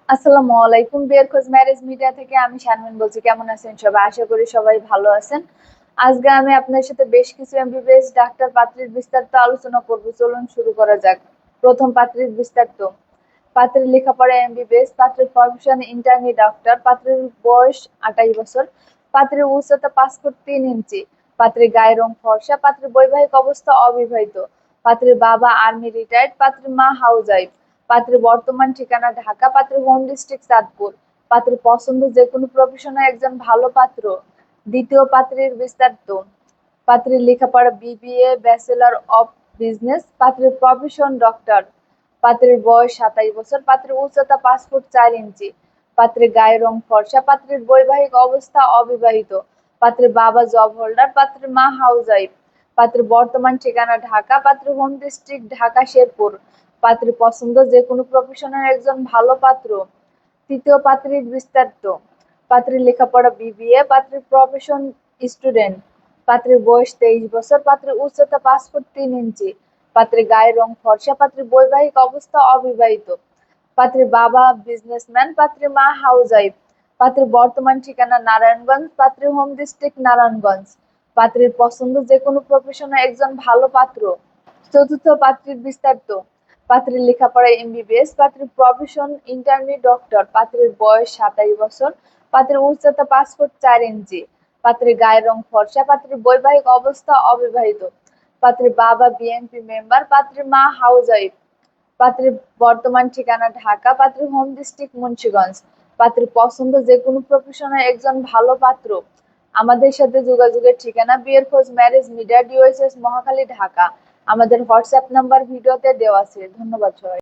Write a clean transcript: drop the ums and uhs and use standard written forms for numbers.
আসসালামু আলাইকুম। বিয়ের খোঁজ ম্যারেজ মিডিয়া থেকে আমি শারমিন বলছি। কেমন আছেন সবাই? আশা করি সবাই ভালো আছেন। আজকে আমি আপনার সাথে বেশ কিছু এমবিবিএস ডাক্তার পাত্রীর বিস্তারিত আলোচনা করব। চলুন শুরু করা যাক। প্রথম, পাত্রীর বিস্তারিত। পাত্রীর লেখাপড়া এমবিবিএস, পাত্রীর প্রফেশন ইন্টার্নি ডক্টর, পাত্রীর বয়স 28 বছর, পাত্রীর উচ্চতা 5 ফুট 3 ইঞ্চি, পাত্রীর গায়ের রং ফর্সা, পাত্রীর বৈবাহিক অবস্থা অবিবাহিত, পাত্রীর বাবা আর্মি রিটায়ার্ড, পাত্রীর মা হাউসওয়াইফ, পাত্রীর বর্তমান ঠিকানা ঢাকা, পাত্রীর হোম ডিস্ট্রিক্ট চাঁদপুর, পাত্রীর পছন্দ যে কোনো প্রফেশনে একজন ভালো পাত্র। দ্বিতীয়, পাত্রীর বিস্তারিত। পাত্রীর লেখাপড়া বিবিএ, ব্যাচেলর অফ বিজনেস, পাত্রীর প্রফেশন ডক্টর, পাত্রীর বয়স 27 বছর, পাত্রীর উচ্চতা 5 ফুট 4 ইঞ্চি, পাত্রীর গায়ের রং ফর্সা, পাত্রীর বৈবাহিক অবস্থা অবিবাহিত, পাত্রীর বাবা জব হোল্ডার, পাত্রীর মা হাউসওয়াইফ, পাত্রীর বর্তমান ঠিকানা ঢাকা, পাত্রীর হোম ডিস্ট্রিক্ট ঢাকা শেরপুর, পাত্রীর পছন্দ যে কোনো প্রফেশনের একজন ভালো পাত্র। তৃতীয়, পাত্রীর বিস্তারিত। পাত্রীর লেখাপড়া বিবিএ, পাত্রীর প্রফেশন স্টুডেন্ট, পাত্রীর বয়স 23 বছর, পাত্রীর উচ্চতা 5 ফুট 3 ইঞ্চি, পাত্রীর গায়ের রং ফর্সা, পাত্রীর বৈবাহিক অবস্থা অবিবাহিত, পাত্রীর বাবা বিজনেসম্যান, পাত্রীর মা হাউসওয়াইফ, পাত্রীর বর্তমান ঠিকানা নারায়ণগঞ্জ, পাত্রীর হোম ডিস্ট্রিক্ট নারায়ণগঞ্জ, পাত্রীর পছন্দ যে কোনো প্রফেশনে একজন ভালো পাত্র। চতুর্থ, পাত্রীর বিস্তারিত। পাত্রীর লেখাপড়া এমবিবিএস, পাত্রীর প্রফেশন ইন্টার্নি ডক্টর, পাত্রীর বয়স 27 বছর, পাত্রীর উচ্চতা 5 ফুট 4 ইঞ্চি, পাত্রীর গায়ের রং ফর্সা, পাত্রীর বৈবাহিক অবস্থা অবিবাহিত, পাত্রীর বাবা বিএনপি মেম্বার, পাত্রীর মা হাউসওয়াইফ, পাত্রীর বর্তমান ঠিকানা ঢাকা, পাত্রীর হোম ডিস্ট্রিক্ট মুন্সিগঞ্জ, পাত্রীর পছন্দ যে কোনো প্রফেশনের একজন ভালো পাত্র। আমাদের সাথে যোগাযোগের ঠিকানা বিয়ের খোঁজ ম্যারেজ মিডিয়া, ডিওএসএস মহাখালী, ঢাকা। আমাদের হোয়াটসঅ্যাপ নাম্বার ভিডিওতে দেওয়া আছে। ধন্যবাদ সবাই।